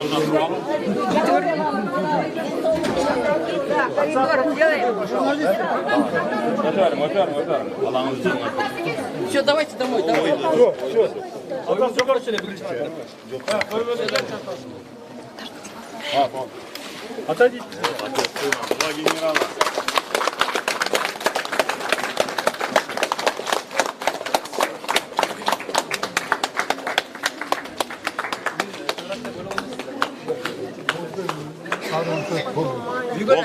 Все, давайте домой, давай. Все. Отойдите. Два генерала.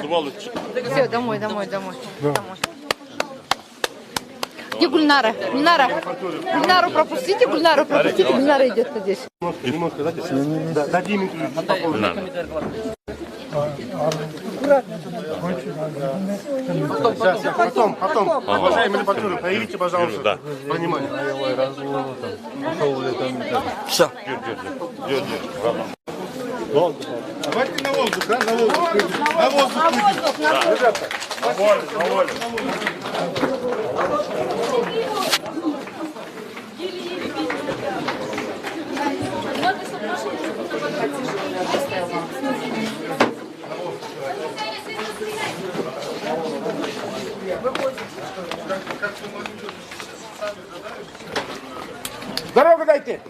Болды. Все, домой. Где Гульнара? Гульнару пропустите, Гульнара идет здесь. Немножко, дадим Потом. Уважаемые репортеры, проявите, пожалуйста, внимание. Все. Давайте на воздух, да? На воздух. Ребята. На волю. Дорогу дайте.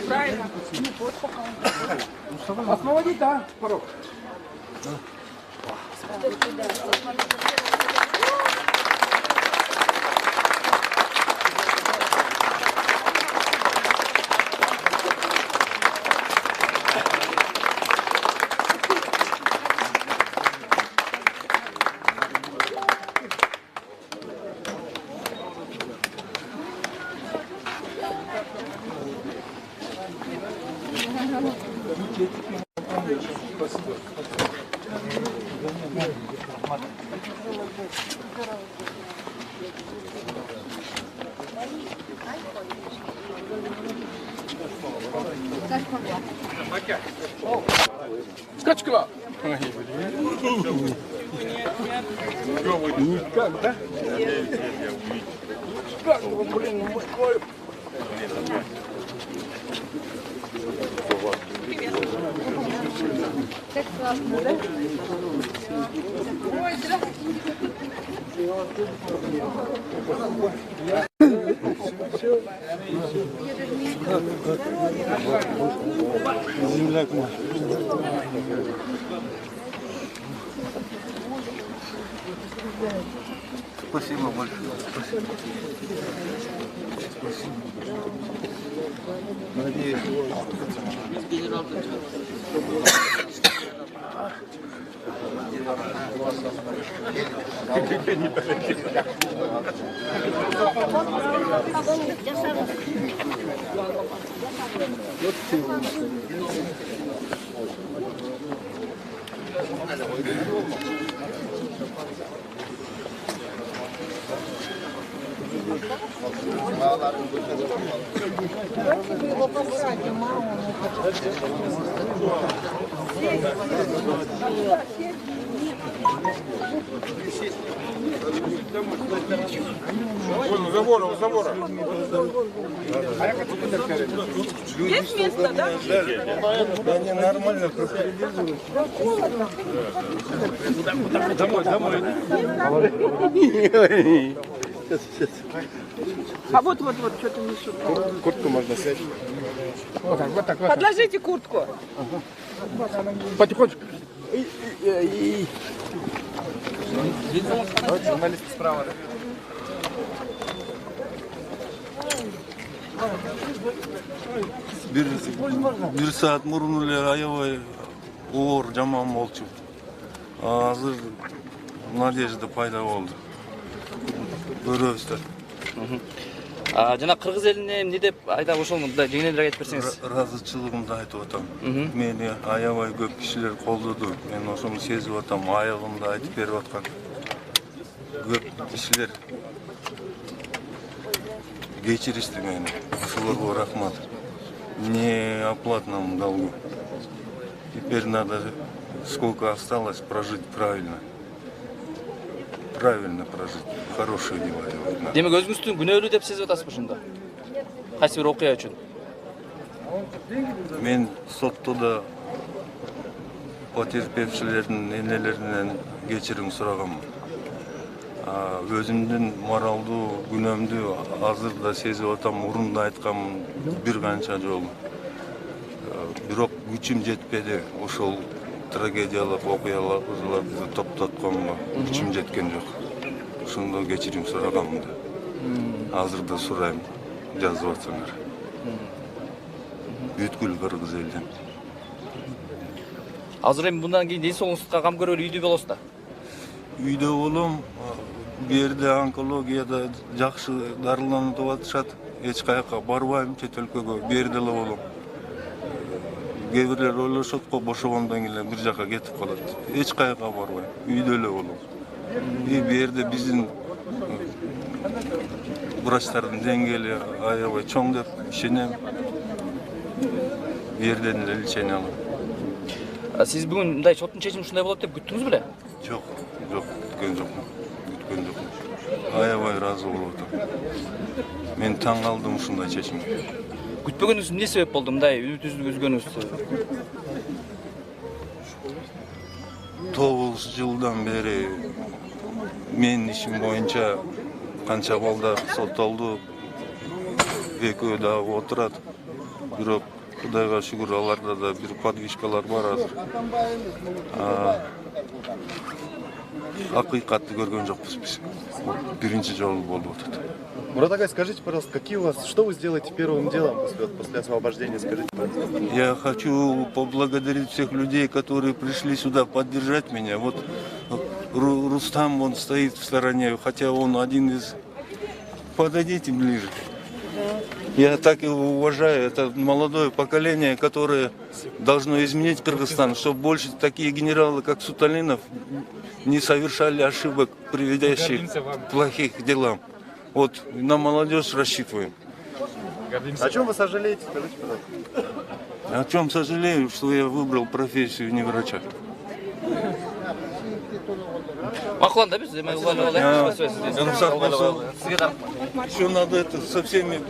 Правильно. Освободить, да, порог. Скачка. Никак, да? Как, блин, мой. Так классно, да? Ой, Земляк мой. Спасибо большое. Надеюсь. давайте вы его посадим, маму. Забора. Есть место, да? Да не, нормально. Домой. А вот, что-то несут. Куртку можно снять. Вот так. Подложите куртку. Потихонечку. Журналист справа. Bir saat murun эле аябай оор жаман болчу. Азыр надежда пайда болду. Көрөбүздөр. Жана кыргыз элине эмне деп айдап ошол мындай жеңилдерээк айтып берсеңиз. Ыраазычылыгымды айтып атам. Мени аябай көп кишилер колдоду. Мен ошону сезип атам. Аягымды айтып берип аткан көп кишилер кечиришти мени. Ошолорго рахмат. Не оплатному долгу. Теперь надо, сколько осталось, прожить правильно. Правильно прожить. Хорошее дело делать надо. Демек өзүңүздүн күнөөлүү деп сезип атасызбы ошондо? Кайсы бир окуя үчүн? мен сотто да потерпевшилердин энелеринен кечирим сурагам. Өзүмдүн моралдуу күнөөмдү азыр да сезип атам, мурун да айткам бир канча жолу. Бирок күчүм жетпеди ошол трагедиялык окуяларды токтотконго. Күчүм жеткен жок. Ошондо кечирим сурагам да. Азыр да сурайм, жазып атсаңар. Бүткүл кыргыз элден. Азыр эми мындан кийин ден соолугуңузга кам көрөлү үйдө болосуз да? Үйдө болом. Бу жерде онкологияда жакшы дарыланып атышат. Эч каяка барбайм, чет өлкөгө. Бу жерде эле болом. Кээ бирлер ойлошот го бошогондон кийин бир жака кетип калат. Эч каяка барбайм. Үйдө эле болом. Бу жерде биздин врачтардын деңгээли аябай чоң деп ишенем. Бу жерден эле лечение алам. Сиз бүгүн мындай соттун чечими ушундай болот деп күттүңүз беле? Жок, күткөн жокмун. Аябай ыраазы болуп атам. Мен таң калдым ушундай чечимге. Күтпөгөнүңүз эмне себеп болду мындай үмүтүңүздү үзгөнүңүз? 9 жылдан бери менин ишим боюнча канча балдар соттолду. Экөө дагы отурат. Бирок Кудайга шүгүр, аларда да бир подвижкалар бар азыр. Акыйкатты көргөн жокпуз биз. Биринчи жолу болуп атат. Мурат Агай, скажите, пожалуйста, что вы сделаете первым делом после освобождения? Скажите, пожалуйста. Я хочу поблагодарить всех людей, которые пришли сюда поддержать меня. Вот Рустам, он стоит в стороне, хотя он один из... Подойдите ближе. Я так его уважаю. Это молодое поколение, которое должно изменить Кыргызстан, чтобы больше такие генералы, как Суталинов, не совершали ошибок, приводящих к плохих делам. Вот на молодежь рассчитываем. О чем вы сожалеете? Скажите, пожалуйста. О чем сожалею, что я выбрал профессию не врача. Макуланда биз эми Еще надо это со всеми.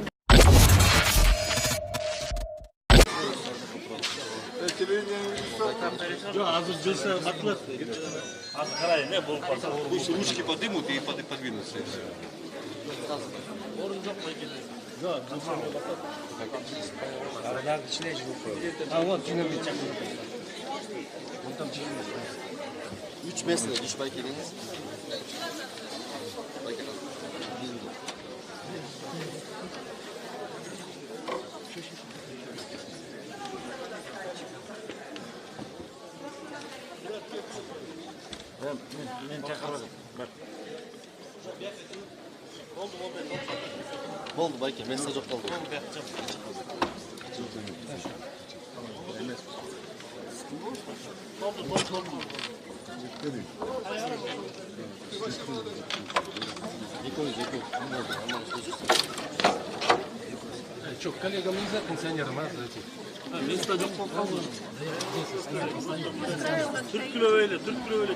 Ручки подымут и подвинутся. Üç mesele, üç bakiyeniz. Ben çakarım. Oldu bakayım, mesaj yok oldu. Çok коллегамызда пенсионерimiz Türk kilo öyle, Türk kilo öyle.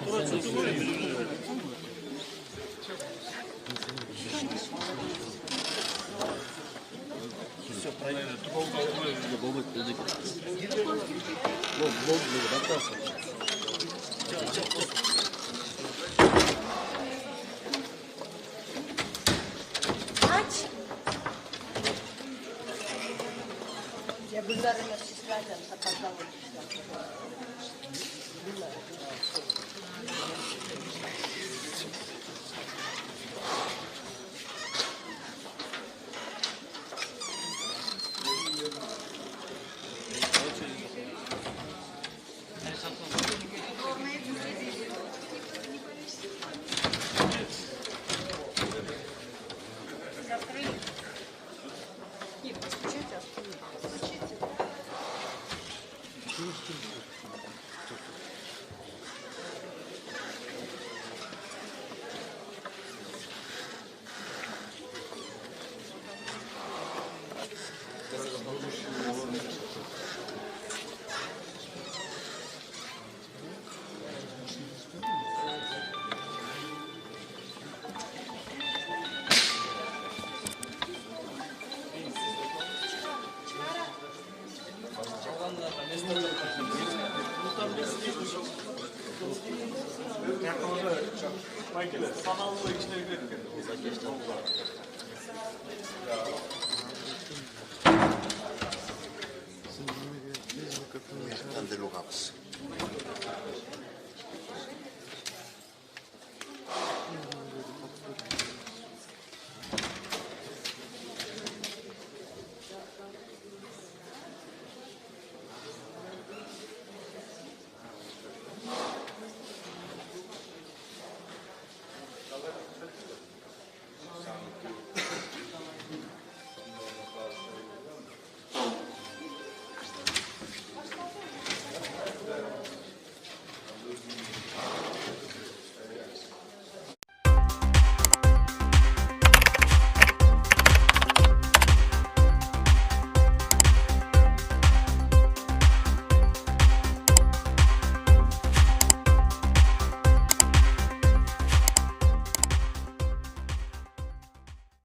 Байкелер, саналуу иштерге